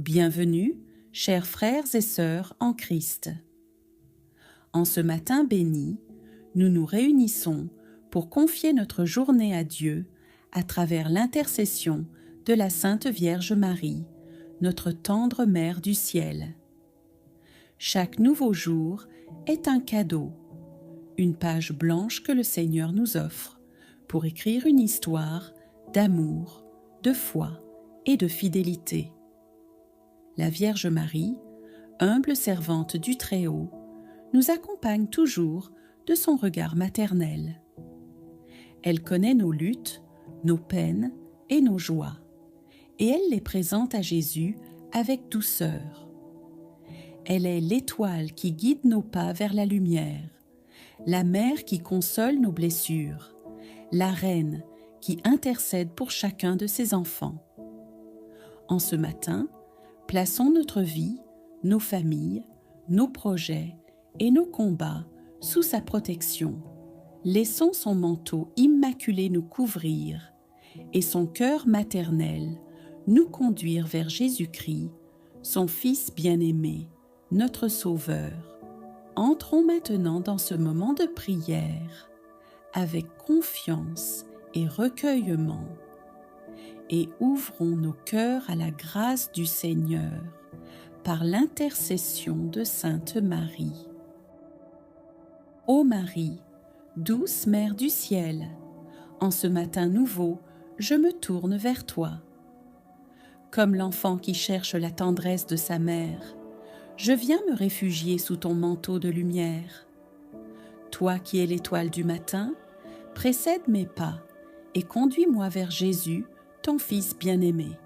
Bienvenue, chers frères et sœurs en Christ. En ce matin béni, nous nous réunissons pour confier notre journée à Dieu à travers l'intercession de la Sainte Vierge Marie, notre tendre Mère du ciel. Chaque nouveau jour est un cadeau, une page blanche que le Seigneur nous offre pour écrire une histoire d'amour, de foi et de fidélité. La Vierge Marie, humble servante du Très-Haut, nous accompagne toujours de son regard maternel. Elle connaît nos luttes, nos peines et nos joies, et elle les présente à Jésus avec douceur. Elle est l'étoile qui guide nos pas vers la lumière, la mère qui console nos blessures, la reine qui intercède pour chacun de ses enfants. En ce matin, plaçons notre vie, nos familles, nos projets et nos combats sous sa protection. Laissons son manteau immaculé nous couvrir et son cœur maternel nous conduire vers Jésus-Christ, son Fils bien-aimé, notre Sauveur. Entrons maintenant dans ce moment de prière avec confiance et recueillement et ouvrons nos cœurs à la grâce du Seigneur par l'intercession de Sainte Marie. Ô Marie, douce Mère du ciel, en ce matin nouveau, je me tourne vers toi. Comme l'enfant qui cherche la tendresse de sa mère, je viens me réfugier sous ton manteau de lumière. Toi qui es l'étoile du matin, précède mes pas et conduis-moi vers Jésus, ton Fils bien-aimé.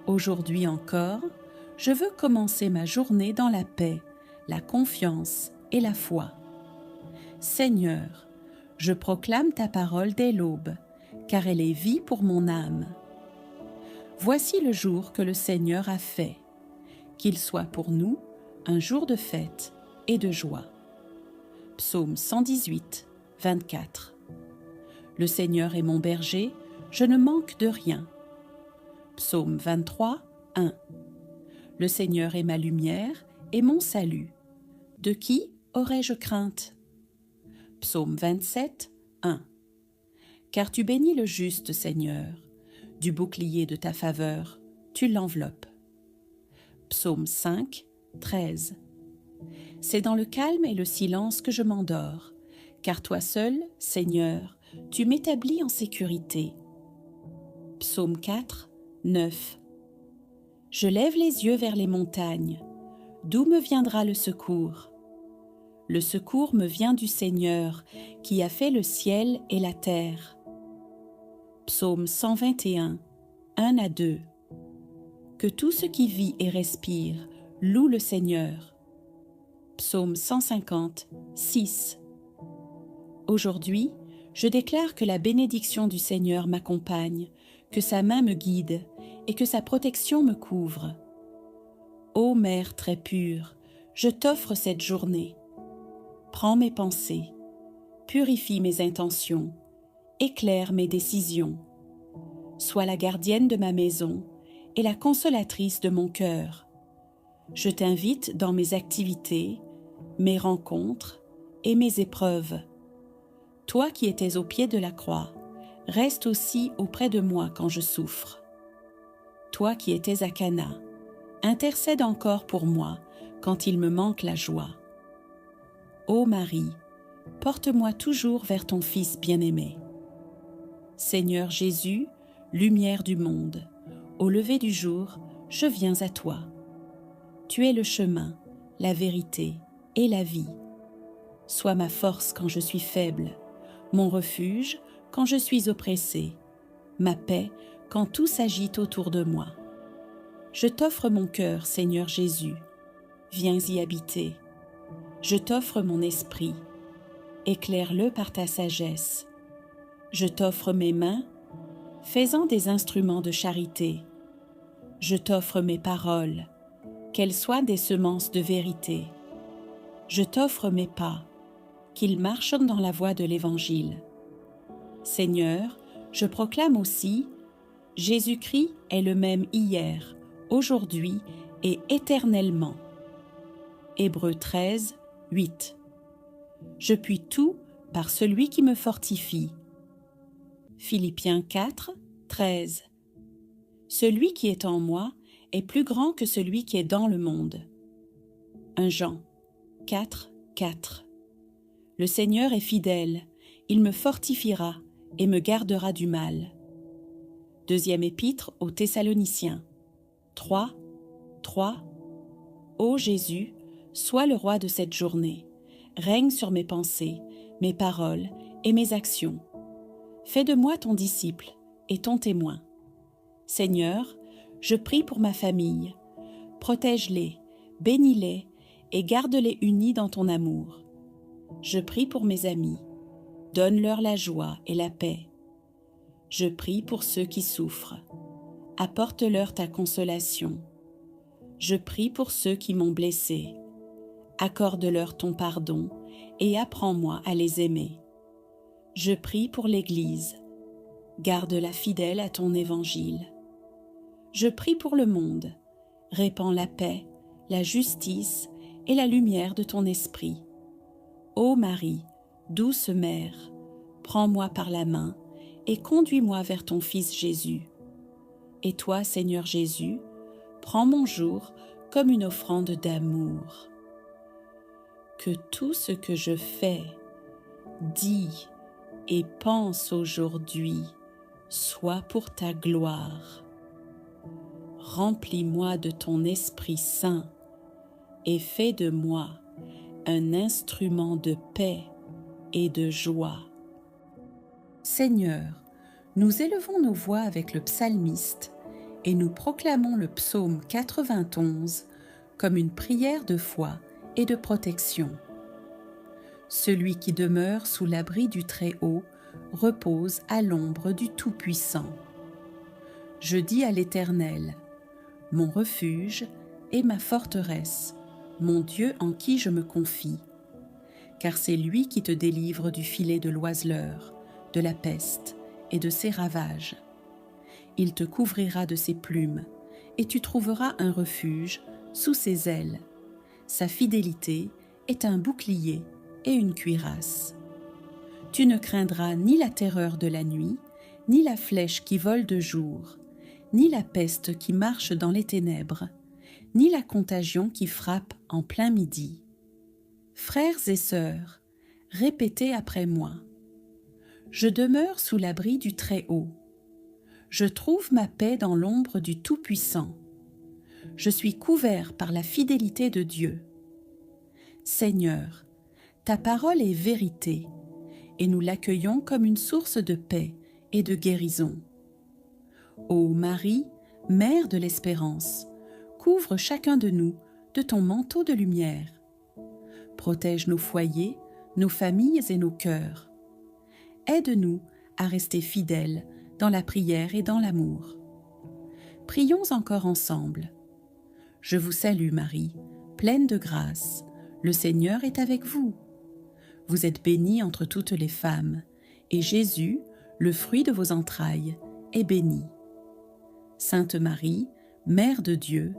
Aujourd'hui encore, je veux commencer ma journée dans la paix, la confiance et la foi. Seigneur, je proclame ta parole dès l'aube, car elle est vie pour mon âme. Voici le jour que le Seigneur a fait, qu'il soit pour nous un jour de fête et de joie. Psaume 118, 24. Le Seigneur est mon berger, je ne manque de rien. Psaume 23, 1. Le Seigneur est ma lumière et mon salut. De qui aurais-je crainte? Psaume 27, 1. Car tu bénis le juste, Seigneur. Du bouclier de ta faveur, tu l'enveloppes. Psaume 5, 13. C'est dans le calme et le silence que je m'endors, car toi seul, Seigneur, tu m'établis en sécurité. Psaume 4, 9. Je lève les yeux vers les montagnes. D'où me viendra le secours? Le secours me vient du Seigneur, qui a fait le ciel et la terre. Psaume 121, 1 à 2. Que tout ce qui vit et respire loue le Seigneur. Psaume 150, 6. Aujourd'hui, je déclare que la bénédiction du Seigneur m'accompagne, que sa main me guide et que sa protection me couvre. Ô Mère très pure, je t'offre cette journée. Prends mes pensées, purifie mes intentions, éclaire mes décisions. Sois la gardienne de ma maison et la consolatrice de mon cœur. Je t'invite dans mes activités, mes rencontres et mes épreuves. Toi qui étais au pied de la croix, reste aussi auprès de moi quand je souffre. Toi qui étais à Cana, intercède encore pour moi quand il me manque la joie. Ô Marie, porte-moi toujours vers ton Fils bien-aimé. Seigneur Jésus, lumière du monde, au lever du jour, je viens à toi. Tu es le chemin, la vérité et la vie. Sois ma force quand je suis faible, mon refuge quand je suis oppressée, ma paix quand tout s'agite autour de moi. Je t'offre mon cœur, Seigneur Jésus. Viens y habiter. Je t'offre mon esprit. Éclaire-le par ta sagesse. Je t'offre mes mains, fais-en des instruments de charité. Je t'offre mes paroles, qu'elles soient des semences de vérité. Je t'offre mes pas, qu'ils marchent dans la voie de l'Évangile. Seigneur, je proclame aussi, Jésus-Christ est le même hier, aujourd'hui et éternellement. Hébreux 13, 8. Je puis tout par celui qui me fortifie. Philippiens 4, 13. Celui qui est en moi est plus grand que celui qui est dans le monde. 1 Jean 4, 4. Le Seigneur est fidèle, il me fortifiera et me gardera du mal. Deuxième épître aux Thessaloniciens 3, 3. Ô Jésus, sois le roi de cette journée, règne sur mes pensées, mes paroles et mes actions. Fais de moi ton disciple et ton témoin. Seigneur, je prie pour ma famille. Protège-les, bénis-les et garde-les unis dans ton amour. Je prie pour mes amis. Donne-leur la joie et la paix. Je prie pour ceux qui souffrent. Apporte-leur ta consolation. Je prie pour ceux qui m'ont blessé. Accorde-leur ton pardon et apprends-moi à les aimer. Je prie pour l'Église. Garde-la fidèle à ton évangile. Je prie pour le monde. Répands la paix, la justice et la lumière de ton esprit. Ô Marie, douce mère, prends-moi par la main et conduis-moi vers ton Fils Jésus. Et toi, Seigneur Jésus, prends mon jour comme une offrande d'amour. Que tout ce que je fais, dis et pense aujourd'hui soit pour ta gloire. Remplis-moi de ton Esprit Saint et fais de moi un instrument de paix et de joie. Seigneur, nous élevons nos voix avec le psalmiste et nous proclamons le psaume 91 comme une prière de foi et de protection. Celui qui demeure sous l'abri du Très-Haut repose à l'ombre du Tout-Puissant. Je dis à l'Éternel, mon refuge et ma forteresse, mon Dieu en qui je me confie, car c'est lui qui te délivre du filet de l'oiseleur, de la peste et de ses ravages. Il te couvrira de ses plumes, et tu trouveras un refuge sous ses ailes. Sa fidélité est un bouclier et une cuirasse. Tu ne craindras ni la terreur de la nuit, ni la flèche qui vole de jour, ni la peste qui marche dans les ténèbres, ni la contagion qui frappe en plein midi. Frères et sœurs, répétez après moi. Je demeure sous l'abri du Très-Haut. Je trouve ma paix dans l'ombre du Tout-Puissant. Je suis couvert par la fidélité de Dieu. Seigneur, ta parole est vérité, et nous l'accueillons comme une source de paix et de guérison. Ô Marie, Mère de l'Espérance, couvre chacun de nous de ton manteau de lumière. Protège nos foyers, nos familles et nos cœurs. Aide-nous à rester fidèles dans la prière et dans l'amour. Prions encore ensemble. Je vous salue Marie, pleine de grâce, le Seigneur est avec vous. Vous êtes bénie entre toutes les femmes, et Jésus, le fruit de vos entrailles, est béni. Sainte Marie, Mère de Dieu,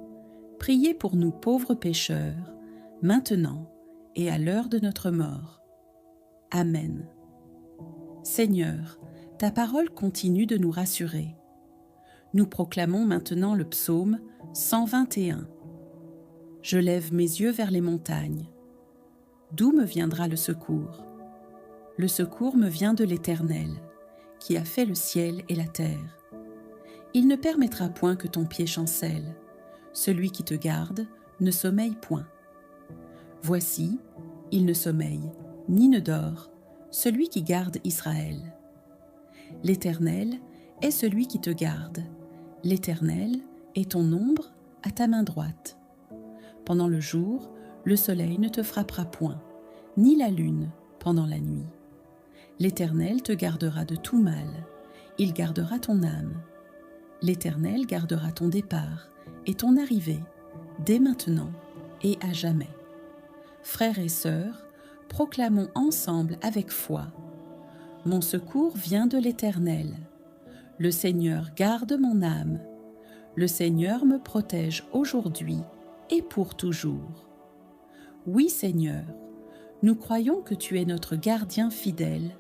priez pour nous pauvres pécheurs, maintenant et à l'heure de notre mort. Amen. Seigneur, ta parole continue de nous rassurer. Nous proclamons maintenant le psaume 121. Je lève mes yeux vers les montagnes. D'où me viendra le secours? Le secours me vient de l'Éternel, qui a fait le ciel et la terre. Il ne permettra point que ton pied chancelle. Celui qui te garde ne sommeille point. Voici, il ne sommeille, ni ne dort, celui qui garde Israël. L'Éternel est celui qui te garde. L'Éternel est ton ombre à ta main droite. Pendant le jour, le soleil ne te frappera point, ni la lune pendant la nuit. L'Éternel te gardera de tout mal, il gardera ton âme. L'Éternel gardera ton départ et ton arrivée, dès maintenant et à jamais. Frères et sœurs, proclamons ensemble avec foi. Mon secours vient de l'Éternel. Le Seigneur garde mon âme. le Seigneur me protège aujourd'hui et pour toujours. Oui, Seigneur, nous croyons que tu es notre gardien fidèle,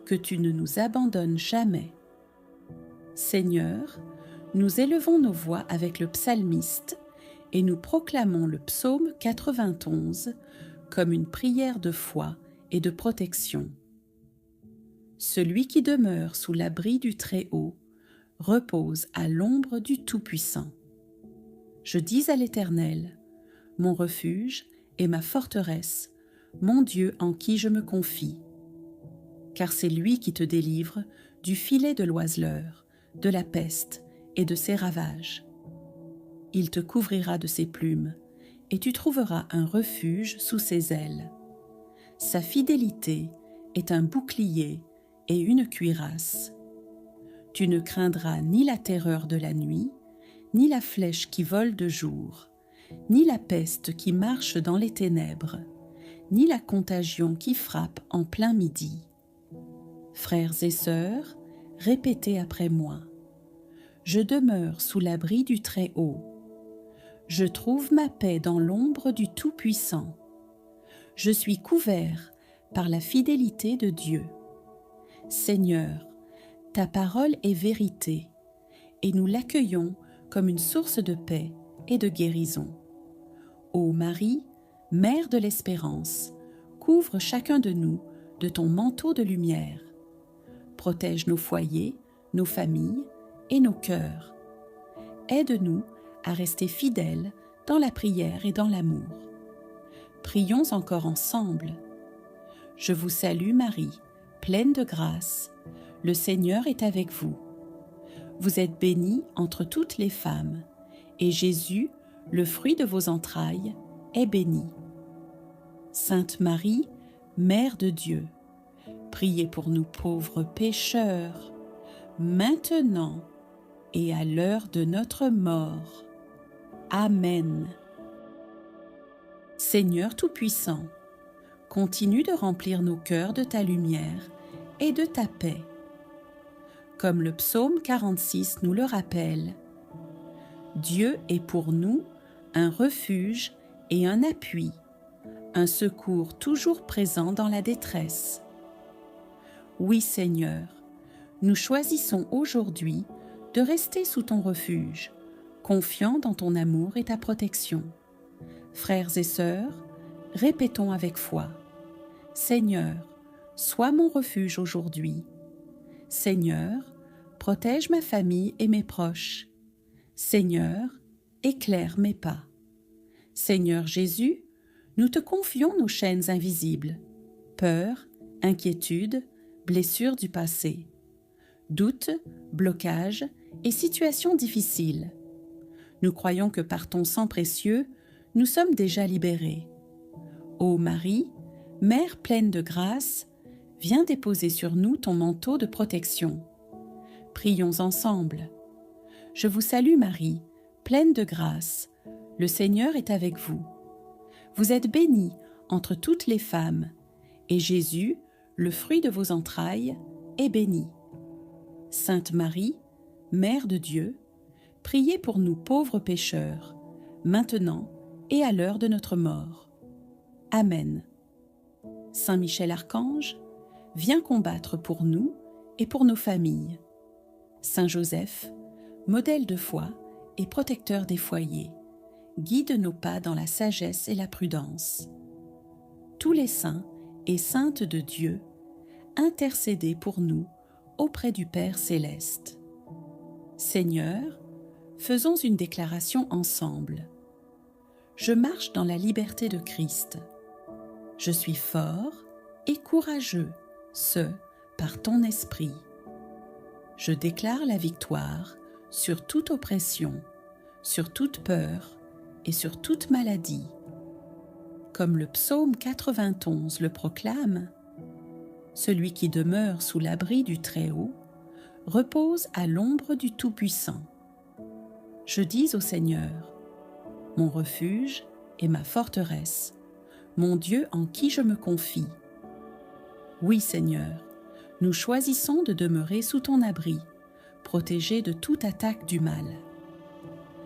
que tu ne nous abandonnes jamais. Seigneur, nous élevons nos voix avec le psalmiste et nous proclamons le psaume 91 comme une prière de foi et de protection. Celui qui demeure sous l'abri du Très-Haut repose à l'ombre du Tout-Puissant. Je dis à l'Éternel, mon refuge et ma forteresse, mon Dieu en qui je me confie. Car c'est lui qui te délivre du filet de l'oiseleur, de la peste et de ses ravages. Il te couvrira de ses plumes, et tu trouveras un refuge sous ses ailes. Sa fidélité est un bouclier et une cuirasse. Tu ne craindras ni la terreur de la nuit, ni la flèche qui vole de jour, ni la peste qui marche dans les ténèbres, ni la contagion qui frappe en plein midi. Frères et sœurs, répétez après moi. Je demeure sous l'abri du Très-Haut. Je trouve ma paix dans l'ombre du Tout-Puissant. Je suis couvert par la fidélité de Dieu. Seigneur, ta parole est vérité, et nous l'accueillons comme une source de paix et de guérison. Ô Marie, Mère de l'Espérance, couvre chacun de nous de ton manteau de lumière. Protège nos foyers, nos familles et nos cœurs. Aide-nous à rester fidèles dans la prière et dans l'amour. Prions encore ensemble. Je vous salue Marie, pleine de grâce. Le Seigneur est avec vous. Vous êtes bénie entre toutes les femmes, et Jésus, le fruit de vos entrailles, est béni. Sainte Marie, Mère de Dieu, priez pour nous pauvres pécheurs, maintenant et à l'heure de notre mort. Amen. Seigneur Tout-Puissant, continue de remplir nos cœurs de ta lumière et de ta paix. Comme le psaume 46 nous le rappelle, Dieu est pour nous un refuge et un appui, un secours toujours présent dans la détresse. Oui, Seigneur, nous choisissons aujourd'hui de rester sous ton refuge, confiants dans ton amour et ta protection. Frères et sœurs, répétons avec foi. Seigneur, sois mon refuge aujourd'hui. Seigneur, protège ma famille et mes proches. Seigneur, éclaire mes pas. Seigneur Jésus, nous te confions nos chaînes invisibles, peur, inquiétude, blessures du passé, doutes, blocages et situations difficiles. Nous croyons que par ton sang précieux, nous sommes déjà libérés. Ô Marie, Mère pleine de grâce, viens déposer sur nous ton manteau de protection. Prions ensemble. Je vous salue Marie, pleine de grâce. Le Seigneur est avec vous. Vous êtes bénie entre toutes les femmes, et Jésus, le fruit de vos entrailles, est béni. Sainte Marie, Mère de Dieu, priez pour nous pauvres pécheurs, maintenant et à l'heure de notre mort. Amen. Saint Michel Archange, viens combattre pour nous et pour nos familles. Saint Joseph, modèle de foi et protecteur des foyers, guide nos pas dans la sagesse et la prudence. Tous les saints et saintes de Dieu, intercédez pour nous auprès du Père céleste. Seigneur, faisons une déclaration ensemble. Je marche dans la liberté de Christ. Je suis fort et courageux, par ton esprit. Je déclare la victoire sur toute oppression, sur toute peur et sur toute maladie. Comme le psaume 91 le proclame, celui qui demeure sous l'abri du Très-Haut repose à l'ombre du Tout-Puissant. Je dis au Seigneur, mon refuge et ma forteresse, mon Dieu en qui je me confie. Oui, Seigneur, nous choisissons de demeurer sous ton abri, protégés de toute attaque du mal.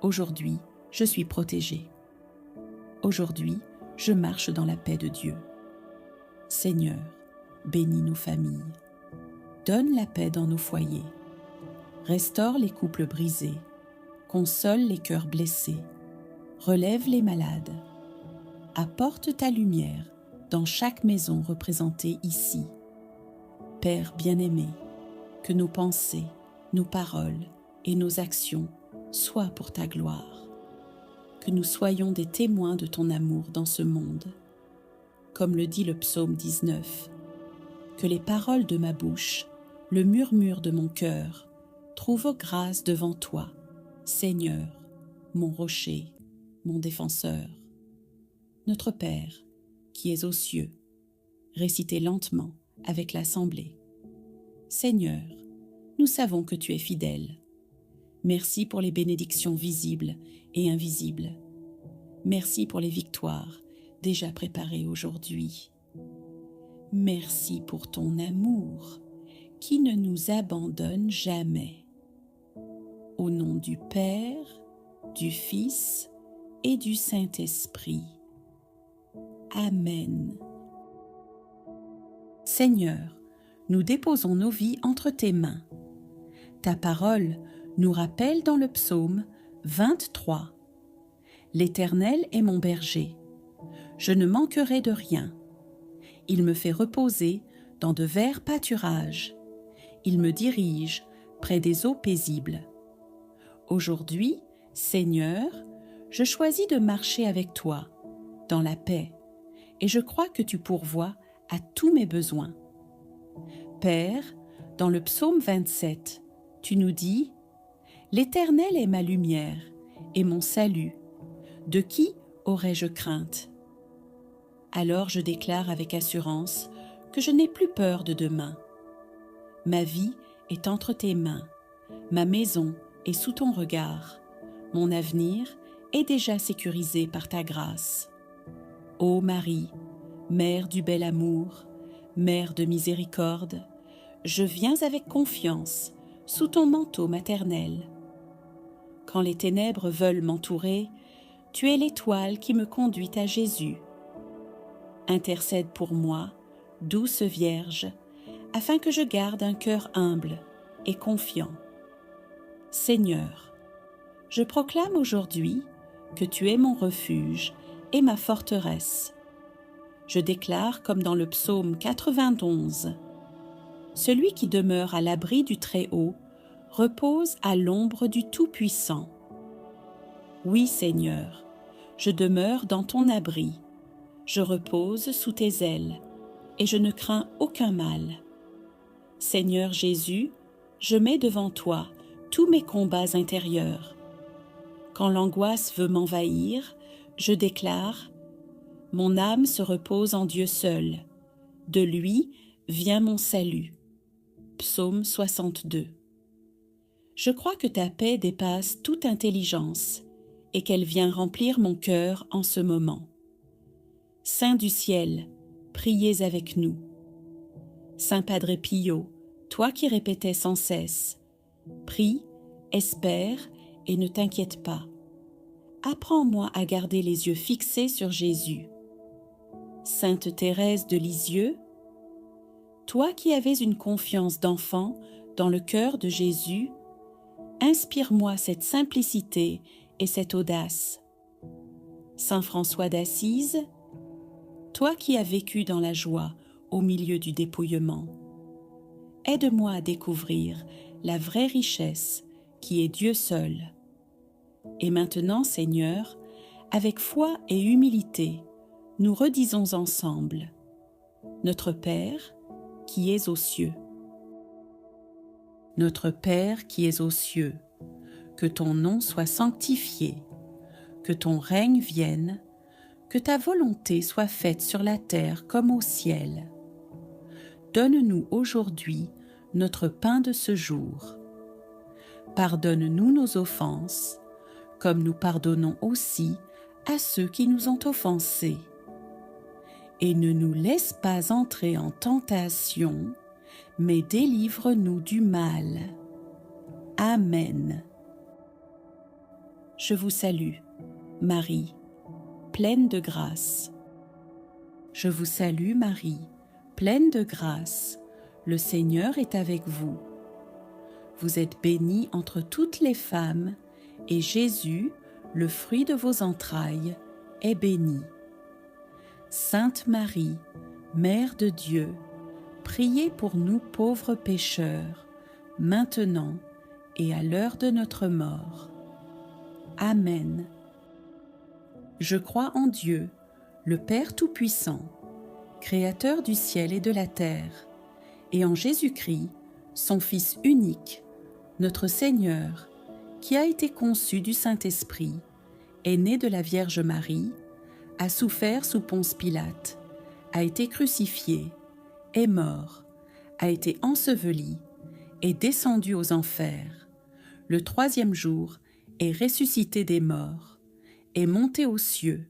Aujourd'hui, je suis protégée. Aujourd'hui, je marche dans la paix de Dieu. Seigneur, bénis nos familles. Donne la paix dans nos foyers. Restaure les couples brisés. Console les cœurs blessés. Relève les malades. Apporte ta lumière dans chaque maison représentée ici. Père bien-aimé, que nos pensées, nos paroles et nos actions soient pour ta gloire. Que nous soyons des témoins de ton amour dans ce monde. Comme le dit le psaume 19, que les paroles de ma bouche, le murmure de mon cœur, trouvent grâce devant toi, Seigneur, mon rocher, mon défenseur. Notre Père, qui es aux cieux, récitez lentement avec l'assemblée. Seigneur, nous savons que tu es fidèle. Merci pour les bénédictions visibles et invisibles. Merci pour les victoires déjà préparées aujourd'hui. Merci pour ton amour qui ne nous abandonne jamais. Au nom du Père, du Fils et du Saint-Esprit. Amen. Seigneur, nous déposons nos vies entre tes mains. Ta parole nous rappelle dans le psaume 23. L'Éternel est mon berger. Je ne manquerai de rien. Il me fait reposer dans de verts pâturages. Il me dirige près des eaux paisibles. Aujourd'hui, Seigneur, je choisis de marcher avec toi dans la paix et je crois que tu pourvois à tous mes besoins. Père, dans le psaume 27, tu nous dis « L'Éternel est ma lumière et mon salut. De qui aurais-je crainte ?» Alors je déclare avec assurance que je n'ai plus peur de demain. Ma vie est entre tes mains, ma maison est sous ton regard, mon avenir est déjà sécurisé par ta grâce. Ô Marie, Mère du bel amour, Mère de miséricorde, je viens avec confiance sous ton manteau maternel. Quand les ténèbres veulent m'entourer, tu es l'étoile qui me conduit à Jésus. Intercède pour moi, douce Vierge, afin que je garde un cœur humble et confiant. Seigneur, je proclame aujourd'hui que tu es mon refuge et ma forteresse. Je déclare comme dans le psaume 91, « Celui qui demeure à l'abri du Très-Haut repose à l'ombre du Tout-Puissant. » Oui, Seigneur, je demeure dans ton abri, je repose sous tes ailes, et je ne crains aucun mal. Seigneur Jésus, je mets devant toi tous mes combats intérieurs. Quand l'angoisse veut m'envahir, je déclare « Mon âme se repose en Dieu seul. De lui vient mon salut. » Psaume 62. Je crois que ta paix dépasse toute intelligence et qu'elle vient remplir mon cœur en ce moment. Saint du ciel, priez avec nous. Saint Padre Pio, toi qui répétais sans cesse « Prie, espère et ne t'inquiète pas. Apprends-moi à garder les yeux fixés sur Jésus. » Sainte Thérèse de Lisieux, toi qui avais une confiance d'enfant dans le cœur de Jésus, inspire-moi cette simplicité et cette audace. Saint François d'Assise, toi qui as vécu dans la joie au milieu du dépouillement, aide-moi à découvrir la vraie richesse qui est Dieu seul. Et maintenant, Seigneur, avec foi et humilité, nous redisons ensemble « Notre Père, qui es aux cieux. » Notre Père qui es aux cieux, que ton nom soit sanctifié, que ton règne vienne, que ta volonté soit faite sur la terre comme au ciel. Donne-nous aujourd'hui notre pain de ce jour. Pardonne-nous nos offenses, comme nous pardonnons aussi à ceux qui nous ont offensés. Et ne nous laisse pas entrer en tentation, mais délivre-nous du mal. Amen. Je vous salue, Marie, pleine de grâce. Je vous salue, Marie, pleine de grâce. Le Seigneur est avec vous. Vous êtes bénie entre toutes les femmes, et Jésus, le fruit de vos entrailles, est béni. Sainte Marie, Mère de Dieu, priez pour nous pauvres pécheurs, maintenant et à l'heure de notre mort. Amen. Je crois en Dieu, le Père Tout-Puissant, Créateur du ciel et de la terre, et en Jésus-Christ, son Fils unique, notre Seigneur, qui a été conçu du Saint-Esprit, est né de la Vierge Marie, a souffert sous Ponce Pilate, a été crucifié, est mort, a été enseveli, est descendu aux enfers. Le troisième jour est ressuscité des morts, est monté aux cieux,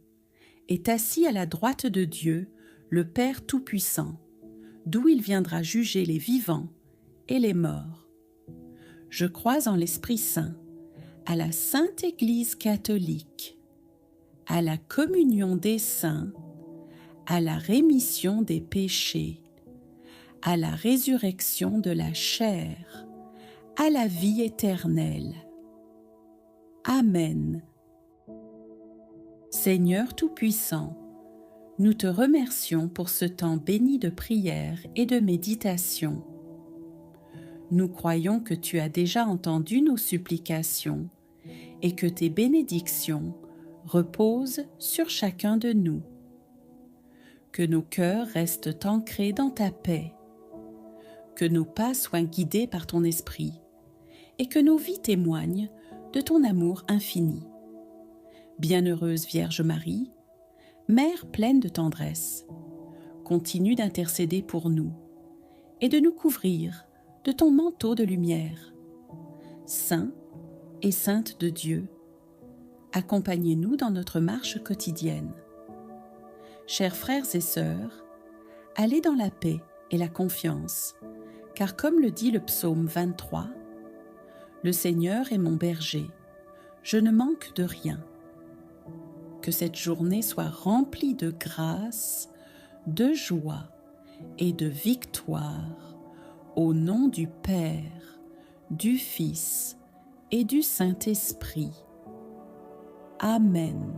est assis à la droite de Dieu, le Père Tout-Puissant, d'où il viendra juger les vivants et les morts. Je crois en l'Esprit Saint, à la Sainte Église catholique, à la communion des saints, à la rémission des péchés, à la résurrection de la chair, à la vie éternelle. Amen. Seigneur Tout-Puissant, nous te remercions pour ce temps béni de prière et de méditation. Nous croyons que tu as déjà entendu nos supplications et que tes bénédictions reposent sur chacun de nous. Que nos cœurs restent ancrés dans ta paix, que nos pas soient guidés par ton esprit et que nos vies témoignent de ton amour infini. Bienheureuse Vierge Marie, Mère pleine de tendresse, continue d'intercéder pour nous et de nous couvrir de ton manteau de lumière. Saint et Sainte de Dieu, accompagnez-nous dans notre marche quotidienne. Chers frères et sœurs, allez dans la paix et la confiance, car comme le dit le psaume 23, « Le Seigneur est mon berger, je ne manque de rien ». Que cette journée soit remplie de grâce, de joie et de victoire, au nom du Père, du Fils et du Saint-Esprit. Amen.